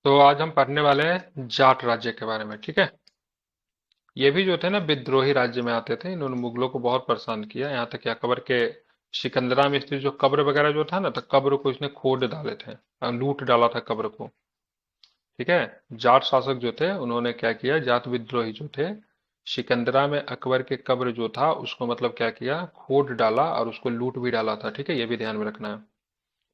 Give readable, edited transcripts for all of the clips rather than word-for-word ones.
तो आज हम पढ़ने वाले हैं जाट राज्य के बारे में। ठीक है। ये भी जो थे ना विद्रोही राज्य में आते थे। इन्होंने मुगलों को बहुत परेशान किया। यहाँ तक कि अकबर के सिकंदरा में स्थित जो कब्र वगैरह जो था ना, तो कब्र को इसने खोद डाले थे और लूट डाला था कब्र को। ठीक है। जाट शासक जो थे उन्होंने क्या किया, जाट विद्रोही जो थे, सिकंदरा में अकबर के कब्र जो था उसको मतलब क्या किया, खोद डाला और उसको लूट भी डाला था। ठीक है, ये भी ध्यान में रखना है।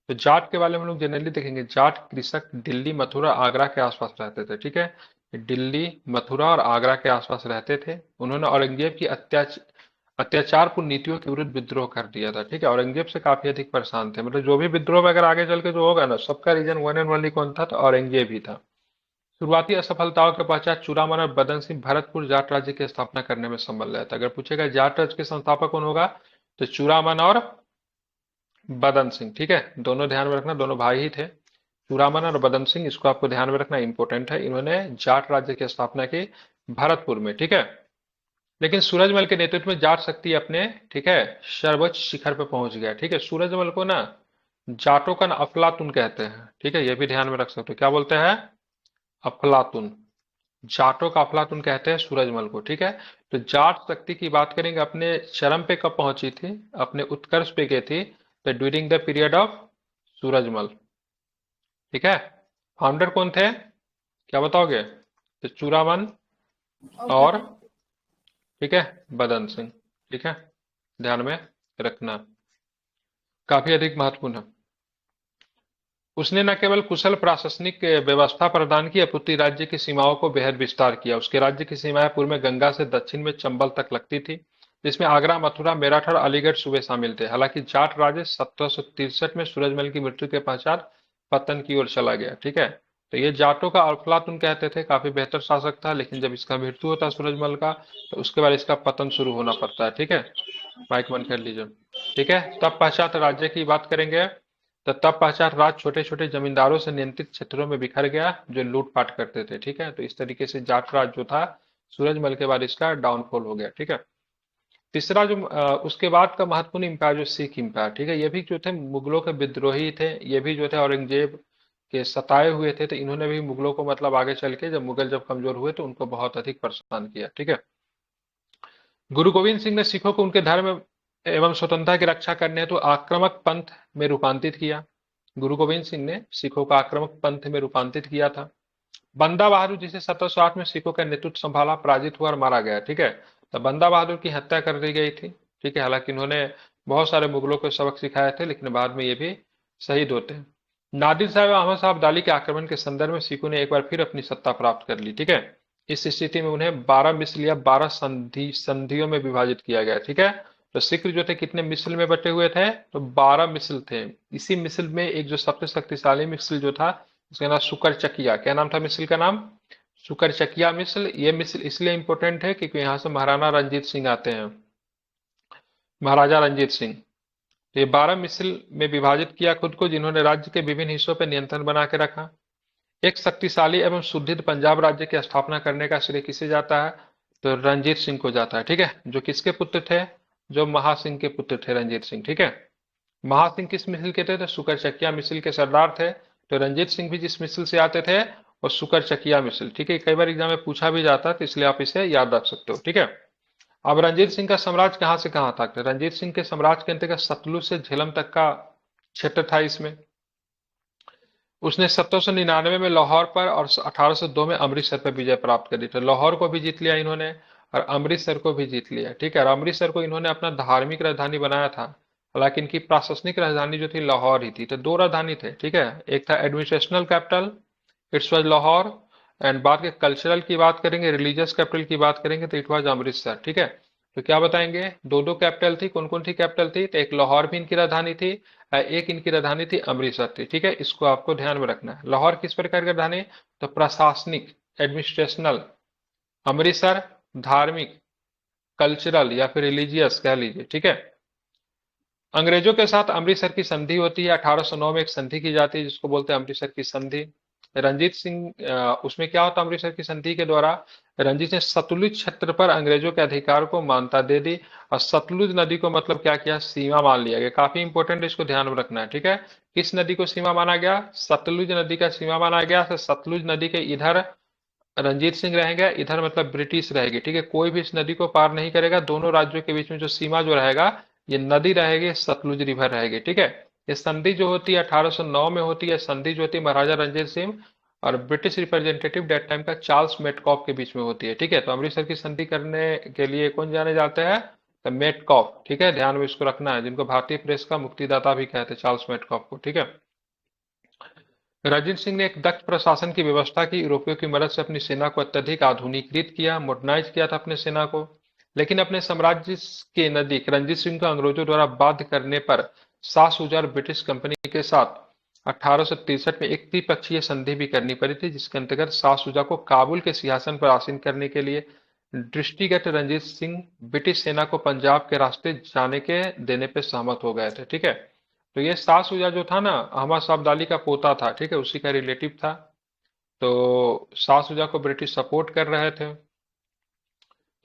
तो जाट के बारे में हम लोग जनरली देखेंगे, जाट कृषक दिल्ली, मथुरा, आगरा के आसपास रहते थे। ठीक है। दिल्ली, मथुरा और आगरा के आसपास रहते थे। उन्होंने औरंगजेब की अत्याचारपूर्ण नीतियों के विरुद्ध विद्रोह कर दिया था। ठीक है। औरंगजेब से काफी अधिक परेशान थे। मतलब जो भी विद्रोह अगर आगे चल के जो होगा ना, सबका रीजन वन एंड ओनली कौन था, तो औरंगजेब ही था। शुरुआती असफलताओं के पश्चात चूड़ामन और बदन सिंह भरतपुर जाट राज्य की स्थापना करने में संबल रहे थे। अगर पूछेगा जाट राज्य के संस्थापक कौन होगा, तो चूड़ामन और बदन सिंह। ठीक है, दोनों ध्यान में रखना, दोनों भाई ही थे, चूड़ामन और बदन सिंह। इसको आपको ध्यान में रखना, इंपॉर्टेंट है। इन्होंने जाट राज्य की स्थापना की भरतपुर में। ठीक है। लेकिन सूरजमल के नेतृत्व में जाट शक्ति अपने, ठीक है, सर्वोच्च शिखर पर पहुंच गया। ठीक है। सूरजमल को ना जाटों का ना अफलातुन कहते हैं। ठीक है, ये भी ध्यान में रख सकते हो। क्या बोलते हैं? अफलातुन। जाटों का अफलातुन कहते हैं सूरजमल को। ठीक है। तो जाट शक्ति की बात करेंगे, अपने चरम पे कब पहुंची थी, अपने उत्कर्ष पे गई थी, तो during the period of Surajmal. ठीक है। फाउंडर कौन थे, क्या बताओगे? तो चूड़ामन ओके। और, ठीक है, बदन सिंह। ठीक है, ध्यान में रखना, काफी अधिक महत्वपूर्ण है। उसने न केवल कुशल प्रशासनिक व्यवस्था प्रदान की, अपितु राज्य की सीमाओं को बेहद विस्तार किया। उसके राज्य की सीमाएं पूर्व में गंगा से दक्षिण में चंबल तक लगती थी, जिसमें आगरा, मथुरा, मेरठ और अलीगढ़ सूबे शामिल थे। हालांकि जाट राज्य 1763 में सूरजमल की मृत्यु के पश्चात पतन की ओर चला गया। ठीक है। तो ये जाटों का अफलातुन कहते थे, काफी बेहतर शासक था, लेकिन जब इसका मृत्यु होता है सूरजमल का, तो उसके बाद इसका पतन शुरू होना पड़ता है। ठीक है, माइक बंद कर लीजिए। ठीक है। तब पश्चात राज्य की बात करेंगे, तो तब पश्चात राज्य छोटे छोटे जमींदारों से नियंत्रित क्षेत्रों में बिखर गया, जो लूटपाट करते थे। ठीक है। तो इस तरीके से जाट राज जो था, सूरजमल के बाद इसका डाउनफॉल हो गया। ठीक है। तीसरा जो उसके बाद का महत्वपूर्ण इंपायर जो सिख इंपायर। ठीक है, ये भी जो थे मुगलों के विद्रोही थे। ये भी जो थे औरंगजेब के सताए हुए थे। तो इन्होंने भी मुगलों को मतलब आगे चल के, जब मुगल जब कमजोर हुए, तो उनको बहुत अधिक परेशान किया। ठीक है। गुरु गोविंद सिंह ने सिखों को उनके धर्म एवं स्वतंत्रता की रक्षा करने हेतु आक्रामक पंथ में रूपांतरित किया। गुरु गोविंद सिंह ने सिखों को आक्रामक पंथ में रूपांतरित किया था। बंदा बहादुर, जिसे 1708 में सिखों का नेतृत्व संभाला, पराजित हुआ और मारा गया। ठीक है। तो बंदा बहादुर की हत्या कर दी गई थी। ठीक है। हालांकि इन्होंने बहुत सारे मुगलों को सबक सिखाए थे, लेकिन बाद में ये भी शहीद होते हैं। नादिर साहब और अहमद साहब अब्दाली के आक्रमण के संदर्भ में सिखों ने एक बार फिर अपनी सत्ता प्राप्त कर ली। ठीक है। इस स्थिति में उन्हें 12 मिसल या 12 संधियों में विभाजित किया गया। ठीक है। तो सिख जो थे कितने मिसल में बटे हुए थे, तो 12 मिसल थे। इसी मिसल में एक जो सबसे शक्तिशाली मिसल जो था, उसका नाम शुकर चकिया। क्या नाम था मिसल का नाम? शुकर चकिया मिसल। ये मिसल इसलिए इंपॉर्टेंट है क्योंकि यहाँ से महाराणा रंजीत सिंह आते हैं, महाराजा रंजीत सिंह। तो ये 12 मिसल में विभाजित किया खुद को, जिन्होंने राज्य के विभिन्न हिस्सों पर नियंत्रण बना के रखा। एक शक्तिशाली एवं सुदृढ़ पंजाब राज्य की स्थापना करने का श्रेय किसे जाता है, तो रंजीत सिंह को जाता है। ठीक है। जो किसके पुत्र थे, जो महासिंह के पुत्र थे रंजीत सिंह। ठीक है। महासिंह किस मिसल के थे, तो सुकर चकिया मिसल के सरदार थे। तो रंजीत सिंह भी जिस मिसल से आते थे, और सुकर चकिया मिसल। ठीक है, कई बार एग्जाम में पूछा भी जाता है, तो इसलिए आप इसे याद रख सकते हो। ठीक है। अब रंजीत सिंह का साम्राज्य कहां से कहां तक? रंजीत सिंह के साम्राज्य के अंतर्गत सतलुज से झेलम तक का क्षेत्र था। इसमें उसने 1799 में लाहौर पर और 1802 में अमृतसर पर विजय प्राप्त करी। तो लाहौर को भी जीत लिया इन्होंने, और अमृतसर को भी जीत लिया। ठीक है। और अमृतसर को इन्होंने अपना धार्मिक राजधानी बनाया था। हालांकि इनकी प्रशासनिक राजधानी जो थी लाहौर ही थी। तो दो राजधानी थे। ठीक है, एक था administrational capital, it's was Lahore, and बात के कल्चरल की बात करेंगे, रिलीजियस कैपिटल की बात करेंगे, तो इट वाज अमृतसर। ठीक है। तो क्या बताएंगे, दो दो कैपिटल थी। कौन कौन सी कैपिटल थी, तो एक लाहौर भी इनकी राजधानी थी, एक इनकी राजधानी थी अमृतसर थी। ठीक है, इसको आपको ध्यान में रखना है। लाहौर किस प्रकार की राजधानी, तो प्रशासनिक, एडमिनिस्ट्रेशनल। अमृतसर धार्मिक, कल्चरल या फिर रिलीजियस कह लीजिए। ठीक है। अंग्रेजों के साथ अमृतसर की संधि होती है 1809 में। एक संधि की जाती है जिसको बोलते हैं अमृतसर की संधि। रंजीत सिंह उसमें क्या होता अमृतसर की संधि के द्वारा, रंजीत ने सतलुज क्षेत्र पर अंग्रेजों के अधिकार को मान्यता दे दी और सतलुज नदी को मतलब क्या किया, सीमा मान लिया गया। काफी इंपॉर्टेंट, इसको ध्यान में रखना है, ठीक है। किस नदी को सीमा माना गया, सतलुज नदी का सीमा माना गया। तो सतलुज नदी के इधर रंजीत सिंह रहेंगे, इधर मतलब ब्रिटिश रहेगी, ठीक है। कोई भी इस नदी को पार नहीं करेगा। दोनों राज्यों के बीच में जो सीमा जो रहेगा, ये नदी रहेगी, सतलुज रिवर रहेगी, ठीक है। ये संधि जो होती है 1809 में होती है। संधि जो होती है महाराजा रंजीत सिंह और ब्रिटिश रिप्रेजेंटेटिव डेट टाइम का चार्ल्स मेटकॉफ के बीच में होती है, ठीक है। तो अमृतसर की संधि करने के लिए कौन जाने जाते हैं, तो मेटकॉफ, ठीक है। ध्यान में इसको रखना है, जिनको भारतीय प्रेस का मुक्तिदाता भी कहते हैं, चार्ल्स मेटकॉफ को, ठीक है। रणजीत सिंह ने एक दक्ष प्रशासन की व्यवस्था की, यूरोपियों की मदद से अपनी सेना को अत्यधिक आधुनिकीकृत किया, मॉडर्नाइज किया था अपने सेना को। लेकिन अपने साम्राज्य के नजदीक रणजीत सिंह को अंग्रेजों द्वारा बाध्य करने पर शाह शुजा और ब्रिटिश कंपनी के साथ 1863 में एक त्रिपक्षीय संधि भी करनी पड़ी थी, जिसके अंतर्गत शाह शुजा को काबुल के सिंहासन पर आसीन करने के लिए दृष्टिगत रणजीत सिंह ब्रिटिश सेना को पंजाब के रास्ते जाने के देने पे सहमत हो गए थे, ठीक है। तो ये शाह शुजा जो था ना, अहमद शाह अब्दाली का पोता था, ठीक है, उसी का रिलेटिव था। तो शाह शुजा को ब्रिटिश सपोर्ट कर रहे थे।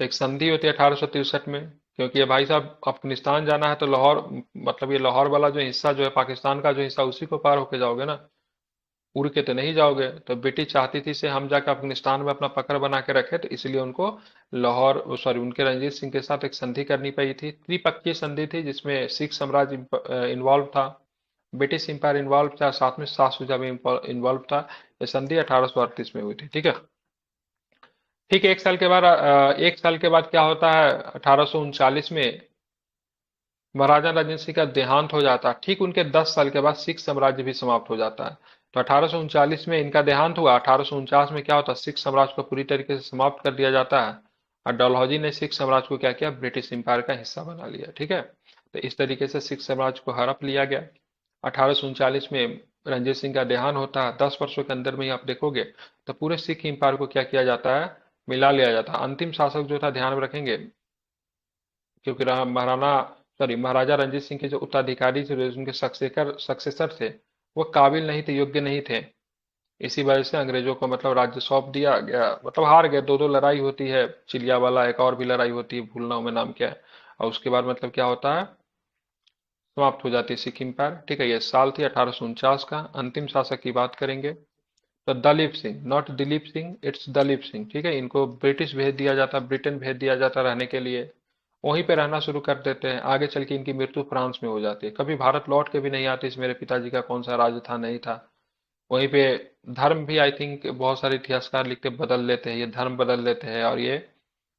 तो एक संधि होती है 1863 में, क्योंकि ये भाई साहब अफगानिस्तान जाना है तो लाहौर, मतलब ये लाहौर वाला जो हिस्सा जो है पाकिस्तान का जो हिस्सा, उसी को पार होके जाओगे ना, उड़ के तो नहीं जाओगे। तो बेटी चाहती थी से हम जाकर अफगानिस्तान में अपना पकड़ बना के रखे, तो इसलिए उनको लाहौर, सॉरी, उनके रंजीत सिंह के साथ एक संधि करनी पड़ी थी। त्रिपक्षीय संधि थी, जिसमें सिख साम्राज्य इन्वॉल्व था, ब्रिटिश एम्पायर इन्वॉल्व था, साथ में शाह शुजा भी इन्वॉल्व था। ये संधि 1838 में हुई थी, ठीक है। ठीक है, एक साल के बाद क्या होता है, 1839 में महाराजा रंजीत सिंह का देहांत हो जाता है। ठीक उनके 10 साल के बाद सिख साम्राज्य भी समाप्त हो जाता है। तो 1839 में इनका देहांत हुआ। 1849 में क्या होता है, सिख साम्राज्य को पूरी तरीके से समाप्त कर दिया जाता है और डलहौजी ने सिख साम्राज्य को क्या किया, ब्रिटिश एम्पायर का हिस्सा बना लिया, ठीक है। तो इस तरीके से सिख साम्राज्य को हड़प लिया गया। 1839 में रंजीत सिंह का देहांत होता है। 10 वर्षों के अंदर में ही आप देखोगे तो पूरे सिख एम्पायर को क्या किया जाता है, मिला लिया जाता है। अंतिम शासक जो था, ध्यान में रखेंगे, क्योंकि महाराजा रंजीत सिंह के जो उत्तराधिकारी थे, जो उनके सक्सेसर थे, वो काबिल नहीं थे, योग्य नहीं थे। इसी वजह से अंग्रेजों को मतलब राज्य सौंप दिया गया, मतलब हार गए। दो दो लड़ाई होती है, चिलियावाला, एक और भी लड़ाई होती है, भूलना हूं मैं नाम क्या है। और उसके बाद मतलब क्या होता है, समाप्त हो जाती है सिख एम्पायर, ठीक है। ये साल थी 1849 का। अंतिम शासक की बात करेंगे तो दलीप सिंह, नॉट दिलीप सिंह, इट्स दलीप सिंह, ठीक है। इनको ब्रिटिश भेज दिया जाता, ब्रिटेन भेज दिया जाता रहने के लिए। वहीं पे रहना शुरू कर देते हैं। आगे चल के इनकी मृत्यु फ्रांस में हो जाती है। कभी भारत लौट के भी नहीं आते। इस मेरे पिताजी का कौन सा राज्य था, नहीं था। वहीं पे धर्म भी, आई थिंक बहुत सारे इतिहासकार लिखते बदल लेते हैं, ये धर्म बदल लेते हैं और ये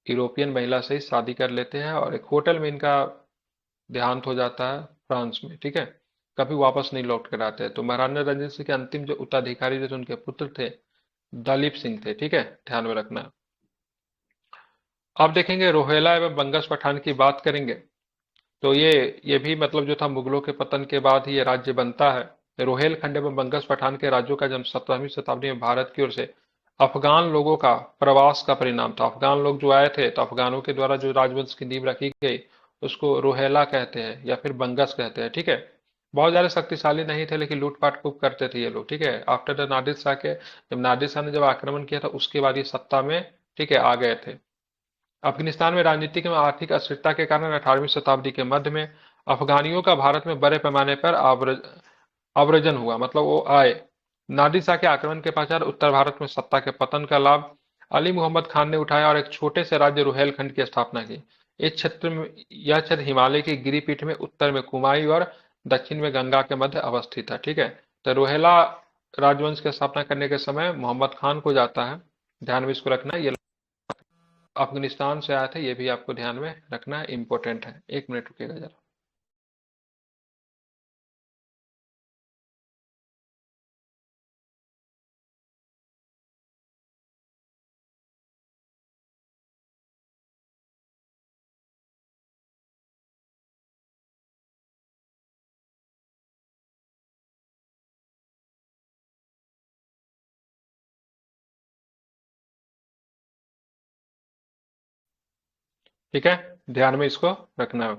यूरोपियन महिला से ही शादी कर लेते हैं और एक होटल में इनका देहांत हो जाता है फ्रांस में, ठीक है। कभी वापस नहीं लौट कर आते हैं। तो महाराजा रंजीत सिंह के अंतिम जो उत्तराधिकारी थे, उनके पुत्र थे दलीप सिंह थे, ठीक है, ध्यान में रखना। अब देखेंगे रोहेला एवं बंगस पठान की बात करेंगे। तो ये भी मतलब जो था, मुगलों के पतन के बाद ही ये राज्य बनता है। रोहेलखंड एवं बंगस पठान के राज्यों का जन्म 17वीं शताब्दी में भारत की ओर से अफगान लोगों का प्रवास का परिणाम था। अफगान लोग जो आए थे, तो अफगानों के द्वारा जो राजवंश की नींव रखी गई, उसको रोहेला कहते हैं या फिर बंगस कहते हैं, ठीक है। बहुत ज्यादा शक्तिशाली नहीं थे, लेकिन लूटपाट खूब करते थे ये लोग, ठीक है। आफ्टर द नादिर शाह के, जब नादिर शाह ने जब आक्रमण किया था, उसके बाद ये सत्ता में, ठीक है, आ गए थे। अफगानिस्तान में राजनीतिक एवं आर्थिक अस्थिरता के कारण 18वीं शताब्दी के मध्य में अफगानियों का भारत में बड़े पैमाने पर आव्रजन हुआ, मतलब वो आए। नादिर शाह के आक्रमण के पश्चात उत्तर भारत में सत्ता के पतन का लाभ अली मोहम्मद खान ने उठाया और एक छोटे से राज्य रुहेलखंड की स्थापना की। इस क्षेत्र में, यह क्षेत्र हिमालय की गिरिपीठ में उत्तर में कुमाई और दक्षिण में गंगा के मध्य अवस्थित है, ठीक है। तो रोहेला राजवंश की स्थापना करने के समय मोहम्मद खान को जाता है। ध्यान में इसको रखना है। ये अफगानिस्तान से आया था, ये भी आपको ध्यान में रखना है, इंपॉर्टेंट है। 1 मिनट रुकेगा जरा। ठीक है, ध्यान में इसको रखना है।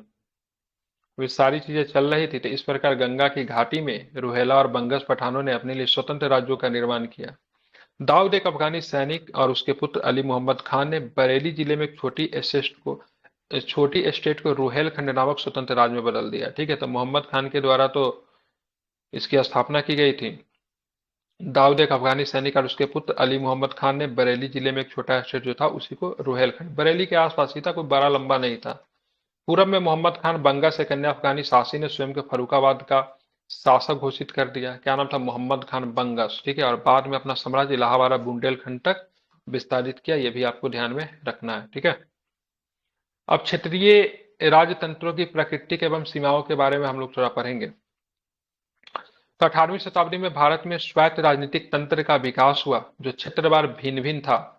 वे सारी चीजें चल रही थी, तो इस प्रकार गंगा की घाटी में रुहेला और बंगस पठानों ने अपने लिए स्वतंत्र राज्यों का निर्माण किया। दाऊद एक अफगानी सैनिक और उसके पुत्र अली मोहम्मद खान ने बरेली जिले में एक छोटी स्टेट को रुहेलखंड नामक स्वतंत्र राज्य में बदल दिया। ठीक है, तो मोहम्मद खान के द्वारा तो इसकी स्थापना की गई थी। दाऊद एक अफगानी सैनिक और उसके पुत्र अली मोहम्मद खान ने बरेली जिले में एक छोटा स्टेट जो था उसी को रुहेलखंड, बरेली के आसपास ही था, कोई बड़ा लंबा नहीं था। पूरब में मोहम्मद खान बंगा से कन्या अफगानी शासी ने स्वयं को फर्रुखाबाद का शासक घोषित कर दिया। क्या नाम था? मोहम्मद खान बंगस। ठीक है, और बाद में अपना साम्राज्य इलाहाबाद और बुंदेलखंड तक विस्तारित किया। यह भी आपको ध्यान में रखना है। ठीक है, अब क्षेत्रीय राजतंत्रों की प्राकृतिक एवं सीमाओं के बारे में हम लोग थोड़ा पढ़ेंगे। तो 18वीं शताब्दी में भारत में स्वायत्त राजनीतिक तंत्र का विकास हुआ जो क्षेत्रवार भिन्न भिन्न था।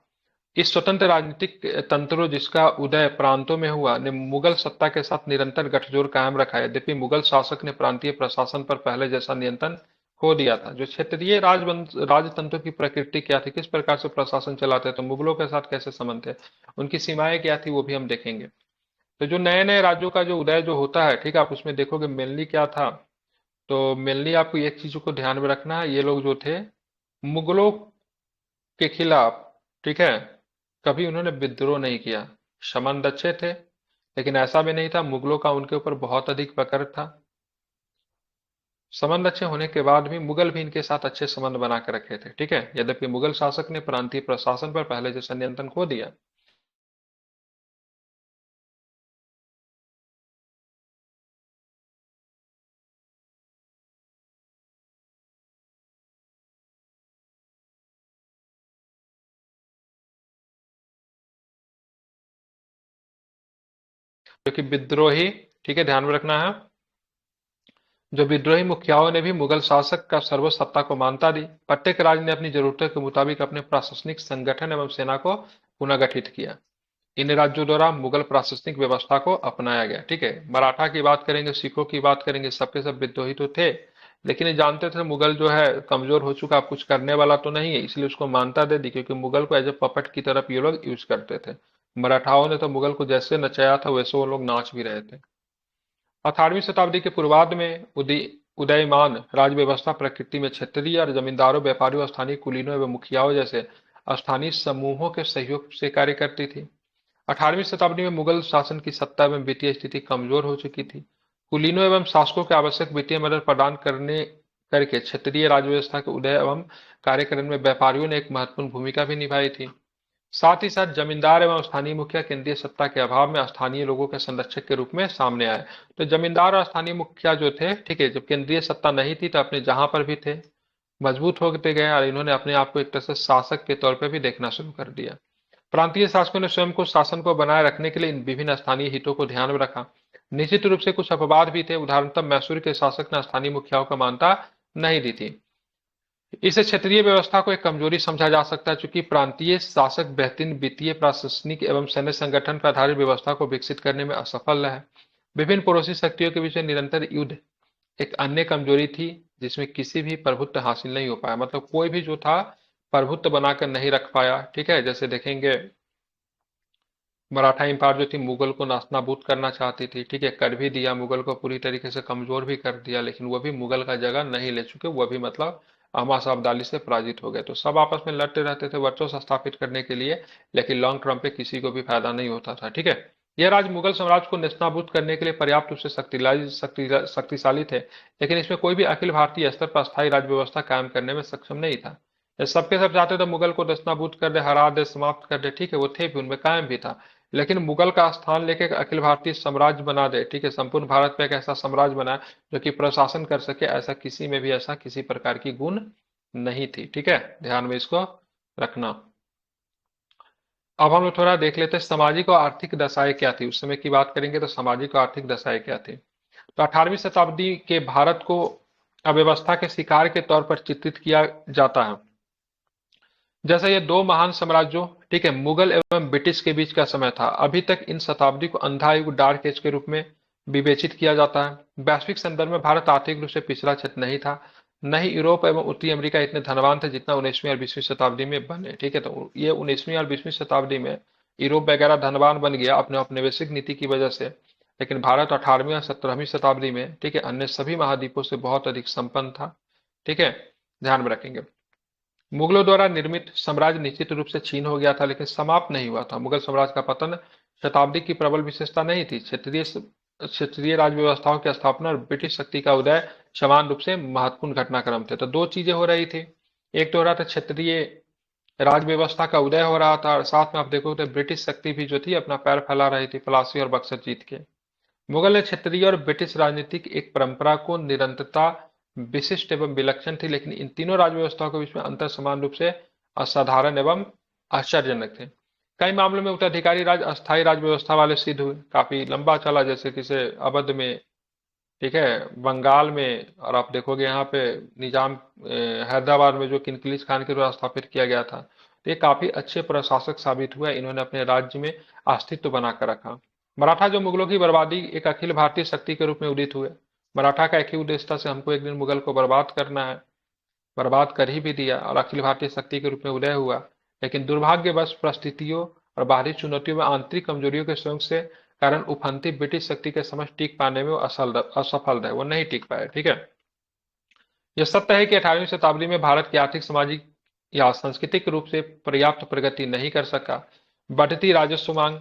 इस स्वतंत्र राजनीतिक तंत्रों जिसका उदय प्रांतों में हुआ ने मुगल सत्ता के साथ निरंतर गठजोड़ कायम रखा। यद्यपि मुगल शासक ने प्रांतीय प्रशासन पर पहले जैसा नियंत्रण खो दिया था। जो क्षेत्रीय राजतंत्रों की प्रकृति क्या थी, किस प्रकार से प्रशासन चलाते थे, तो मुगलों के साथ कैसे संबंध थे, उनकी सीमाएं क्या थी, वो भी हम देखेंगे। तो जो नए नए राज्यों का जो उदय जो होता है, ठीक है, आप उसमें देखोगे मेनली क्या था। तो मेनली आपको एक चीज को ध्यान में रखना है, ये लोग जो थे मुगलों के खिलाफ, ठीक है, कभी उन्होंने विद्रोह नहीं किया। संबंध अच्छे थे, लेकिन ऐसा भी नहीं था मुगलों का उनके ऊपर बहुत अधिक पकड़ था। संबंध अच्छे होने के बाद भी मुगल भी इनके साथ अच्छे संबंध बना कर रखे थे। ठीक है, यद्यपि मुगल शासक ने प्रांतीय प्रशासन पर पहले जैसा नियंत्रण खो दिया। क्योंकि विद्रोही, ठीक है, ध्यान में रखना है, जो विद्रोही मुखियाओं ने भी मुगल शासक का सर्वोच्च सत्ता को मान्यता दी। प्रत्येक राज्य ने अपनी जरूरतों के मुताबिक अपने प्रशासनिक संगठन एवं सेना को पुनः गठित किया। इन राज्यों द्वारा मुगल प्रशासनिक व्यवस्था को अपनाया गया। ठीक है, मराठा की बात करेंगे, सिखों की बात करेंगे, सबके सब विद्रोही तो थे, लेकिन ये जानते थे मुगल जो है कमजोर हो चुका, अब कुछ करने वाला तो नहीं है, इसलिए उसको मान्यता दे दी, क्योंकि मुगल को एज ए पपट की तरफ ये लोग यूज करते थे। मराठाओं ने तो मुगल को जैसे नचाया था वैसे वो लोग नाच भी रहे थे। 18वीं शताब्दी के पूर्वार्ध में उदयमान राज्य व्यवस्था प्रकृति में क्षेत्रीय और जमींदारों, व्यापारियों, स्थानीय कुलीनों एवं मुखियाओं जैसे स्थानीय समूहों के सहयोग से कार्य करती थी। 18वीं शताब्दी में मुगल शासन की सत्ता एवं वित्तीय स्थिति कमजोर हो चुकी थी। कुलीनों एवं शासकों के आवश्यक वित्तीय मदद प्रदान करने करके क्षेत्रीय राज्य व्यवस्था के उदय एवं कार्यक्रम में व्यापारियों ने एक महत्वपूर्ण भूमिका भी निभाई थी। साथ ही साथ जमींदार एवं स्थानीय मुखिया केंद्रीय सत्ता के अभाव में स्थानीय लोगों के संरक्षक के रूप में सामने आए। तो जमींदार और स्थानीय मुखिया जो थे, ठीक है, जब केंद्रीय सत्ता नहीं थी तो अपने जहां पर भी थे मजबूत होते गए और इन्होंने अपने आप को एक तरह से शासक के तौर पर भी देखना शुरू कर दिया। प्रांतीय शासकों ने स्वयं को शासन को बनाए रखने के लिए इन विभिन्न स्थानीय हितों को ध्यान में रखा। निश्चित रूप से कुछ अपवाद भी थे। उदाहरणतः मैसूर के शासक ने स्थानीय मुखियाओं को मान्यता नहीं दी थी। इस क्षेत्रीय व्यवस्था को एक कमजोरी समझा जा सकता है, चूंकि प्रांतीय शासक बेहतरीन वित्तीय, प्रशासनिक एवं सैन्य संगठन पर आधारित व्यवस्था को विकसित करने में असफल रहे। विभिन्न पड़ोसी शक्तियों के बीच में निरंतर युद्ध एक अन्य कमजोरी थी, जिसमें किसी भी प्रभुत्व हासिल नहीं हो पाया। मतलब कोई भी जो था प्रभुत्व बनाकर नहीं रख पाया। ठीक है, जैसे देखेंगे मराठा एम्पायर जो थी मुगल को नास्तानाबूद करना चाहती थी। ठीक है, कर भी दिया, मुगल को पूरी तरीके से कमजोर भी कर दिया, लेकिन वो भी मुगल का जगह नहीं ले चुके, वो भी मतलब अहमद अब्दाली से पराजित हो गए। तो सब आपस में लड़ते रहते थे वर्चस्व स्थापित करने के लिए, लेकिन लॉन्ग टर्म पे किसी को भी फायदा नहीं होता था। ठीक है, यह राज्य मुगल साम्राज्य को नेस्तनाबूद करने के लिए पर्याप्त रूप से शक्तिशाली थे, लेकिन इसमें कोई भी अखिल भारतीय स्तर पर स्थायी राज्य व्यवस्था कायम करने में सक्षम नहीं था। ये सबके सब चाहते थे मुगल को नेस्तनाबूद कर दे, हरा दे, समाप्त कर दे। ठीक है, वो थे भी, उनमें कायम भी था, लेकिन मुगल का स्थान लेके एक अखिल भारतीय साम्राज्य बना दे। ठीक है, संपूर्ण भारत पे एक ऐसा साम्राज्य बनाए जो कि प्रशासन कर सके, ऐसा किसी में भी ऐसा किसी प्रकार की गुण नहीं थी। ठीक है, ध्यान में इसको रखना। अब हम लोग थोड़ा देख लेते हैं सामाजिक और आर्थिक दशाएं क्या थी। उस समय की बात करेंगे तो सामाजिक और आर्थिक दशाएं क्या थी। तो 18वीं शताब्दी के भारत को अव्यवस्था के शिकार के तौर पर चित्रित किया जाता है। जैसे ये दो महान साम्राज्यों, ठीक है, मुगल एवं ब्रिटिश के बीच का समय था। अभी तक इन शताब्दी को अंधा युग, डार्क एज के रूप में विवेचित किया जाता है। वैश्विक संदर्भ में भारत आर्थिक रूप से पिछड़ा क्षेत्र नहीं था। न ही यूरोप एवं उत्तरी अमेरिका इतने धनवान थे जितना 19वीं और 20वीं शताब्दी में बने। ठीक है, तो ये 19वीं और 20वीं शताब्दी में यूरोप वगैरह धनवान बन गया अपने औपनिवेशिक नीति की वजह से, लेकिन भारत 18वीं और 17वीं शताब्दी में, ठीक है, अन्य सभी महाद्वीपों से बहुत अधिक संपन्न था। ठीक है, ध्यान में रखेंगे। मुगलों द्वारा निर्मित साम्राज्य निश्चित रूप से छीन हो गया था, लेकिन समाप्त नहीं हुआ था। मुगल साम्राज्य का पतन शताब्दी की प्रबल विशेषता नहीं थी। क्षेत्रीय राज व्यवस्थाओं की स्थापना और ब्रिटिश शक्ति का उदय समान रूप से महत्वपूर्ण घटनाक्रम थे। तो दो चीजें हो रही थी। एक तो हो रहा था क्षेत्रीय राज व्यवस्था का उदय हो रहा था, और साथ में आप देखो तो ब्रिटिश शक्ति भी जो थी अपना पैर फैला रही थी प्लासी और बक्सर जीत के। मुगल ने क्षेत्रीय और ब्रिटिश राजनीतिक एक परंपरा को निरंतरता विशिष्ट एवं विलक्षण थी, लेकिन इन तीनों राज व्यवस्थाओं के बीच में अंतर समान रूप से असाधारण एवं आश्चर्यजनक थे। कई मामलों में उत्तराधिकारी राज अस्थायी राज व्यवस्था वाले सिद्ध हुए, काफी लंबा चला, जैसे कि से अवध में, ठीक है, बंगाल में, और आप देखोगे यहाँ पे निजाम हैदराबाद में जो किनकिलिस खान के द्वारा स्थापित किया गया था। तो ये काफी अच्छे प्रशासक साबित हुआ, इन्होंने अपने राज्य में अस्तित्व बनाकर रखा। मराठा जो मुगलों की बर्बादी एक अखिल भारतीय शक्ति के रूप में उदित हुए। मराठा का एक ही उद्देश्य था, से हमको एक दिन मुगल को बर्बाद करना है। बर्बाद कर ही भी दिया और अखिल भारतीय शक्ति के रूप में उदय हुआ। लेकिन दुर्भाग्यवश परिस्थितियों और बाहरी चुनौतियों में आंतरिक कमजोरियों के संयोग से कारण उफनती ब्रिटिश शक्ति के समक्ष टीक पाने में वो असफल रहे, वो नहीं टीक पाए। ठीक है, यह सत्य है कि 18वीं शताब्दी में भारत की आर्थिक, सामाजिक या सांस्कृतिक रूप से पर्याप्त प्रगति नहीं कर सका। बढ़ती राजस्व मांग,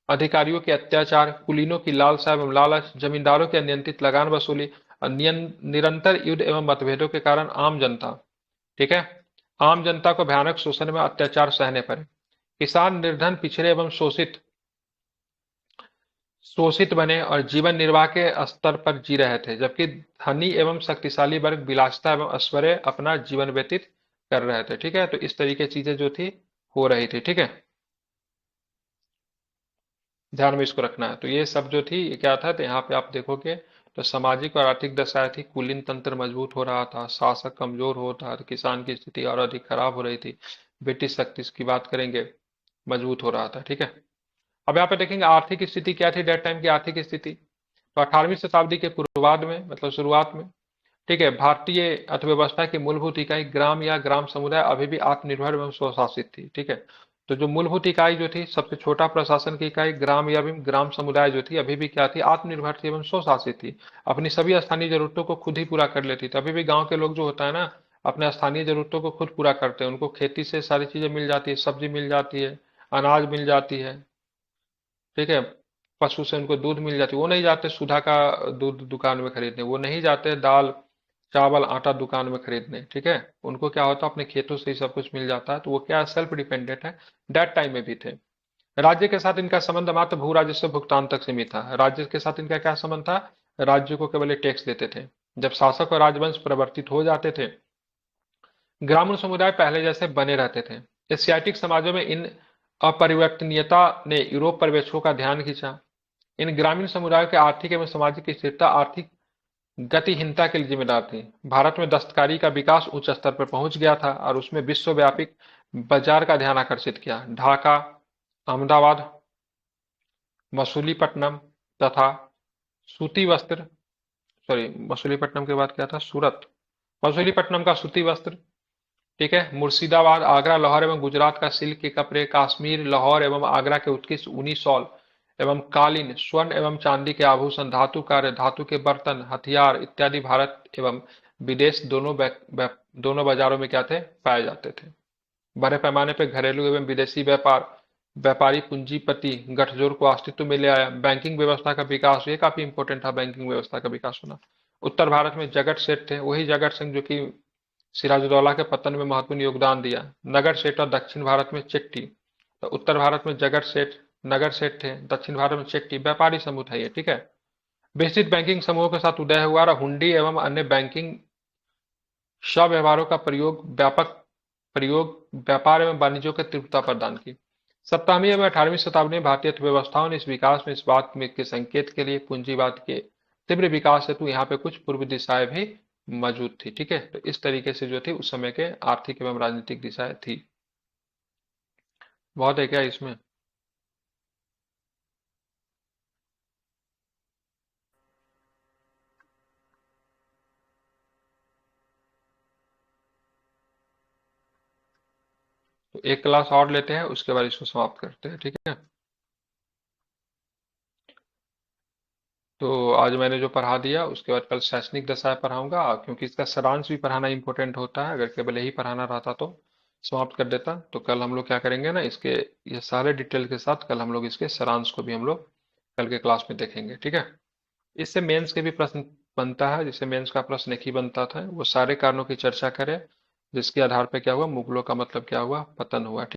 अधिकारियों के अत्याचार, कुलीनों की लालसा एवं लालच, जमींदारों की अनियंत्रित लगान वसूली और निरंतर युद्ध एवं मतभेदों के कारण आम जनता, ठीक है, आम जनता को भयानक शोषण में अत्याचार सहने पड़े। किसान निर्धन, पिछड़े एवं शोषित शोषित बने और जीवन निर्वाह के स्तर पर जी रहे थे, जबकि धनी एवं शक्तिशाली वर्ग विलासिता एवं ऐश्वर्य अपना जीवन व्यतीत कर रहे थे। ठीक है, तो इस तरीके चीजें जो थी हो रही थी। ठीक है, ध्यान में इसको रखना है। तो ये सब जो थी ये क्या था, तो यहाँ पे आप देखोगे तो सामाजिक और आर्थिक दशाएं थी। कुलीन तंत्र मजबूत हो रहा था, शासक कमजोर होता, तो किसान की स्थिति और अधिक खराब हो रही थी। ब्रिटिश शक्ति की बात करेंगे, मजबूत हो रहा था। ठीक है, अब यहाँ पे देखेंगे आर्थिक स्थिति क्या थी, डेट टाइम की आर्थिक स्थिति। तो 18वीं शताब्दी के पूर्वार्ध में, मतलब शुरुआत में, ठीक है, भारतीय अर्थव्यवस्था की मूलभूत इकाई ग्राम या ग्राम समुदाय अभी भी आत्मनिर्भर एवं स्वशासित थी। ठीक है, तो जो मूलभूत इकाई जो थी, सबसे छोटा प्रशासन की इकाई ग्राम या ग्राम समुदाय जो थी, अभी भी क्या थी, आत्मनिर्भर थी एवं स्वशासित थी। अपनी सभी स्थानीय जरूरतों को खुद ही पूरा कर लेती थी। अभी भी गांव के लोग जो होता है ना, अपने स्थानीय जरूरतों को खुद पूरा करते हैं। उनको खेती से सारी चीजें मिल जाती है, सब्जी मिल जाती है, अनाज मिल जाती है। ठीक है, पशु से उनको दूध मिल जाती है। वो नहीं जाते सुधा का दूध दुकान में खरीदने, वो नहीं जाते दाल चावल आटा दुकान में खरीदने। ठीक है, उनको क्या होता है, अपने खेतों से ही सब कुछ मिल जाता है। तो वो क्या सेल्फ डिपेंडेंट है, दैट टाइम में भी थे। राज्य के साथ इनका संबंध मात्र भू राजस्व भुगतान तक सीमित था। राज्य के साथ इनका क्या संबंध था, राज्य को केवल एक टैक्स देते थे। जब शासक और राजवंश परिवर्तित हो जाते थे, ग्रामीण समुदाय पहले जैसे बने रहते थे। एशियाटिक समाजों में इन अपरिवर्तनीयता ने यूरोप पर्यवेक्षकों का ध्यान खींचा। इन ग्रामीण समुदायों के आर्थिक एवं सामाजिक स्थिरता आर्थिक गतिहीनता के लिए जिम्मेदार थी। भारत में दस्तकारी का विकास उच्च स्तर पर पहुंच गया था और उसमें विश्वव्यापी बाजार का ध्यान आकर्षित किया। ढाका, अहमदाबाद, मसूलीपट्टनम तथा सूती वस्त्र, सॉरी, मसूलीपट्टनम के बाद क्या था, सूरत। मसूलीपट्टनम का सूती वस्त्र, ठीक है, मुर्शिदाबाद, आगरा, लाहौर एवं गुजरात का सिल्क के कपड़े, काश्मीर, लाहौर एवं आगरा के उत्कृष्ट ऊनी शॉल एवं कालीन, स्वर्ण एवं चांदी के आभूषण, धातु कार्य, धातु के बर्तन, हथियार इत्यादि भारत एवं विदेश दोनों बाजारों में क्या थे, पाए जाते थे। बड़े पैमाने पर घरेलू एवं विदेशी व्यापारी पूंजीपति गठजोड़ को अस्तित्व में ले आया। बैंकिंग व्यवस्था का विकास, ये काफी इंपॉर्टेंट था, बैंकिंग व्यवस्था का विकास होना। उत्तर भारत में जगत सेठ थे, वही जगत सिंह जो कि सिराजुद्दौला के पतन में महत्वपूर्ण योगदान दिया। नगर सेठ, और दक्षिण भारत में चिट्ठी। तो उत्तर भारत में जगत सेठ, नगर सेठ थे, दक्षिण भारत में चिट्ठी, व्यापारी समूह था ये। ठीक है, विस्तृत बैंकिंग समूहों के साथ उदय हुआ और हुंडी एवं अन्य बैंकिंग व्यवहारों का प्रयोग व्यापार एवं वाणिज्यों की तीव्रता प्रदान की। 17वीं एवं 18वीं शताब्दी में भारतीय अर्थव्यवस्थाओं ने इस विकास में इस बात में के संकेत के लिए पूंजीवाद के तीव्र विकास हेतु यहाँ पे कुछ पूर्व दिशाएं भी मौजूद थी। ठीक है, तो इस तरीके से जो थी उस समय के आर्थिक एवं राजनीतिक दिशाएं थी। बहुत है क्या इसमें। तो एक क्लास और लेते हैं, उसके बाद इसको समाप्त करते हैं। ठीक है। तो आज मैंने जो पढ़ा दिया उसके बाद कल शैक्षणिक दशाएं पढ़ाऊंगा, क्योंकि इसका सारांश भी पढ़ाना इंपॉर्टेंट होता है। अगर केवल यही पढ़ाना रहता तो समाप्त कर देता। तो कल हम लोग क्या करेंगे ना, इसके ये सारे डिटेल के साथ कल हम लोग इसके सारांश को भी हम लोग कल के क्लास में देखेंगे, ठीक है। इससे मेंस के भी प्रश्न बनता है, जिससे मेंस का प्रश्न एक ही बनता था। वो सारे कारणों की चर्चा करें जिसके आधार पर क्या हुआ, मुगलों का मतलब क्या हुआ, पतन हुआ।